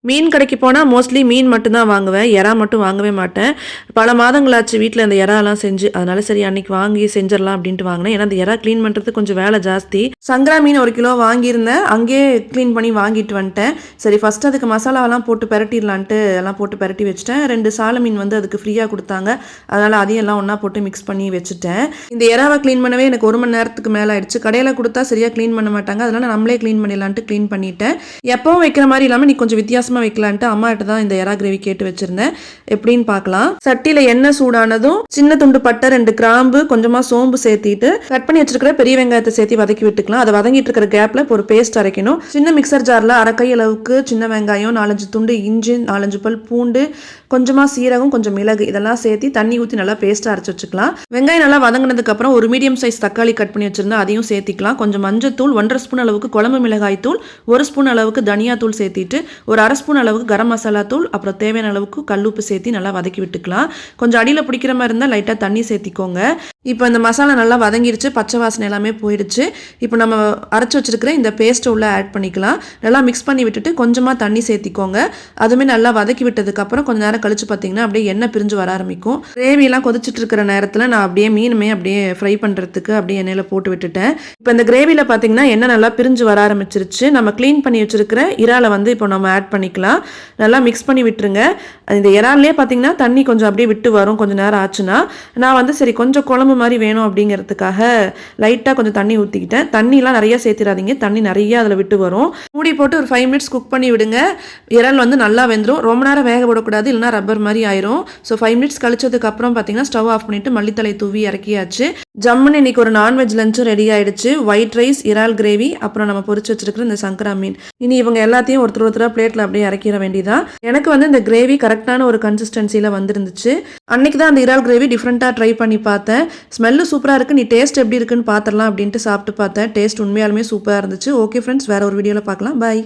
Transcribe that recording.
மீன் கடைக்கு போனால் மோஸ்ட்லி மீன் மட்டும்தான் வாங்குவேன், எறா மட்டும் வாங்கவே மாட்டேன். பல மாதங்களாச்சு வீட்டில் அந்த எறாலாம் செஞ்சு, அதனால சரி அன்னைக்கு வாங்கி செஞ்சிடலாம் அப்படின்ட்டு வாங்கினேன். ஏன்னா அந்த எறா க்ளீன் பண்ணுறது கொஞ்சம் வேலை ஜாஸ்தி. சங்கரா மீன் 1 கிலோ வாங்கியிருந்தேன், அங்கேயே க்ளீன் பண்ணி வாங்கிட்டு வந்துட்டேன். சரி ஃபஸ்ட்டு அதுக்கு மசாலாவெல்லாம் போட்டு பெரட்டிடலான்ட்டு எல்லாம் போட்டு பெரட்டி வச்சுட்டேன். 2 சால மீன் வந்து அதுக்கு ஃப்ரீயாக கொடுத்தாங்க, அதனால் அதையும் எல்லாம் ஒன்றா போட்டு மிக்ஸ் பண்ணி வச்சுட்டேன். இந்த எறாவை க்ளீன் பண்ணவே எனக்கு 1 மணி நேரத்துக்கு மேலே ஆயிடுச்சு. கடையில் கொடுத்தா சரியாக க்ளீன் பண்ண மாட்டாங்க, அதனால் நம்மளே க்ளீன் பண்ணிடலான்ட்டு க்ளீன் பண்ணிட்டேன். எப்பவும் வைக்கிற மாதிரி இல்லாமல் நீ கொஞ்சம் வித்தியாசமாக வைக்கலான்ட்டு அம்மாட்ட தான் இந்த எறா கிரேவி கேட்டு வச்சிருந்தேன். எப்படின்னு பார்க்கலாம். சட்டியில எண்ணெய் சூடானதும் சின்ன துண்டு பட்டை, 2 கிராம்பு, கொஞ்சமா சோம்பு சேர்த்திட்டு கட் பண்ணி வச்சிருக்கிற பெரிய வெங்காயத்தை சேர்த்து வதக்கி விட்டுக்கலாம். அதை வதங்கிட்டு இருக்கிற கேப்ல ஒரு பேஸ்ட் அரைக்கணும். சின்ன மிக்சர் ஜார்ல 1/2 கை அளவுக்கு சின்ன வெங்காயம், 4-5 துண்டு இஞ்சி, 4-5 பல் பூண்டு, கொஞ்சமா சீரகம், கொஞ்சம் மிளகு இதெல்லாம் சேர்த்து தண்ணி ஊற்றி நல்லா பேஸ்ட் அரைச்சு வச்சுக்கலாம். வெங்காயம் நல்லா வதங்கினதுக்கு அப்புறம் ஒரு மீடியம் சைஸ் தக்காளி கட் பண்ணி வச்சிருந்தா அதையும் சேர்த்திக்கலாம். கொஞ்சம் மஞ்சள் தூள், 1.5 ஸ்பூன் அளவுக்கு குழம்பு மிளகாய் தூள், 1 ஸ்பூன் அளவுக்கு தனியா தூள் சேர்த்திட்டு ஒரு 1/2 ஸ்பூன் அளவுக்கு கரம் மசாலா தூள், அப்புறம் தேவையான அளவுக்கு கல்லுப்பு சேர்த்து நல்லா வதக்கி விட்டுக்கலாம். கொஞ்சம் அடியில் பிடிக்கிற மாதிரி இருந்தால் லைட்டாக தண்ணி சேர்த்திக்கோங்க. இப்போ இந்த மசாலா நல்லா வதங்கிடுச்சு, பச்சை வாசனை எல்லாமே போயிடுச்சு. இப்போ நம்ம அரைச்சி வச்சிருக்கிற இந்த பேஸ்ட்டை உள்ள ஆட் பண்ணிக்கலாம். நல்லா மிக்ஸ் பண்ணி விட்டுட்டு கொஞ்சமாக தண்ணி சேர்த்திக்கோங்க. அதுவுமே நல்லா வதக்கி விட்டதுக்கப்புறம் கொஞ்சம் நேரம் கழிச்சு பார்த்தீங்கன்னா அப்படியே எண்ணெய் பிரிஞ்சு வர ஆரம்பிக்கும். கிரேவியெல்லாம் கொதிச்சுட்டு இருக்கிற நேரத்தில் நான் அப்படியே மீனுமே அப்படியே ஃப்ரை பண்ணுறதுக்கு அப்படியே எண்ணெயில் போட்டு விட்டுட்டேன். இப்போ இந்த கிரேவியில் பார்த்தீங்கன்னா எண்ணெய் நல்லா பிரிஞ்சு வர ஆரம்பிச்சிருச்சு. நம்ம க்ளீன் பண்ணி வச்சிருக்கிற இறாலை வந்து இப்போ நம்ம ஆட் பண்ணிக்கலாம். நல்லா மிக்ஸ் பண்ணி விட்டுருங்க. இந்த இறால்லே பார்த்தீங்கன்னா தண்ணி கொஞ்சம் அப்படியே விட்டு வரும் கொஞ்சம் நேரம் ஆச்சுன்னா. நான் வந்து சரி கொஞ்சம் குழம்பு மாதிரி வேணும் அப்படிங்கிறதுக்காக லைட்டாக கொஞ்சம் தண்ணி ஊற்றிக்கிட்டேன். தண்ணிலாம் நிறையா சேர்த்திடாதீங்க, தண்ணி நிறையா அதில் விட்டு வரும். மூடி போட்டு ஒரு 5 மினிட்ஸ் குக் பண்ணி விடுங்க. இறால் வந்து நல்லா வெந்துடும். ரொம்ப நேரம் வேக விடக்கூடாது, இல்லைனா ரப்பர் மாதிரி ஆயிரும். ஸோ 5 மினிட்ஸ் கழிச்சதுக்கு அப்புறம் பார்த்தீங்கன்னா ஸ்டவ் ஆஃப் பண்ணிட்டு மல்லித்தலை தூவி இறக்கியாச்சு. ஜம்முன்னு இன்னைக்கு ஒரு நான்வெஜ் லஞ்சும் ரெடி ஆயிடுச்சு. ஒயிட் ரைஸ், இறால் கிரேவி, அப்புறம் நம்ம பொரிச்சு வச்சிருக்கிற இந்த சங்கரா மீன். இனி இவங்க எல்லாத்தையும் ஒருத்தரா பிளேட்ல அப்படியே இறக்கிற வேண்டியதான். எனக்கு வந்து இந்த கிரேவி கரெக்டான ஒரு கன்சிஸ்டன்சியில் வந்துருந்துச்சு. அன்னைக்கு தான் அந்த இறால் கிரேவி டிஃப்ரெண்ட்டாக ட்ரை பண்ணி பார்த்தேன். ஸ்மெல்லு சூப்பராக இருக்குது, நீ டேஸ்ட் எப்படி இருக்குன்னு பார்த்துடலாம் அப்படின்ட்டு சாப்பிட்டு பார்த்தேன். டேஸ்ட் உண்மையாலுமே சூப்பராக இருந்துச்சு. ஓகே ஃப்ரெண்ட்ஸ், வேற ஒரு வீடியோவில் பார்க்கலாம். பாய்.